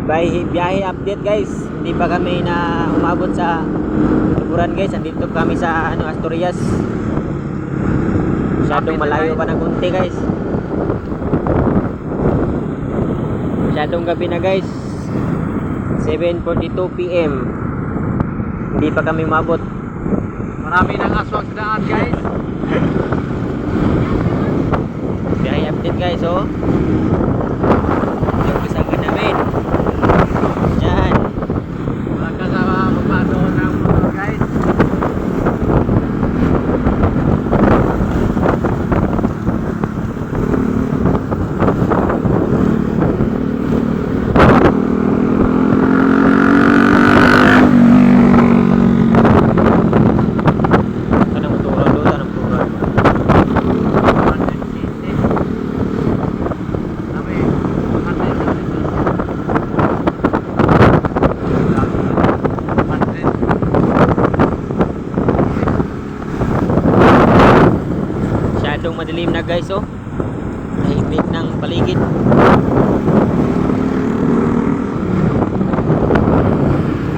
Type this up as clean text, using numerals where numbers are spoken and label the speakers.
Speaker 1: biyahe update guys. Hindi pa kami na umabot sa Tuguran guys. Andito kami sa Asturias. Masyadong malayo pa ng kunti guys. Masyadong gabi na guys. 7:42 PM. Hindi pa kami umabot.
Speaker 2: Marami ng aswang daan guys.
Speaker 1: Biyahe update guys oh. Umpisa ka namin. Yan.
Speaker 2: Walang kasama magpadoon ng motor guys.
Speaker 1: Madilim na guys oh. Tahimik ng paligid.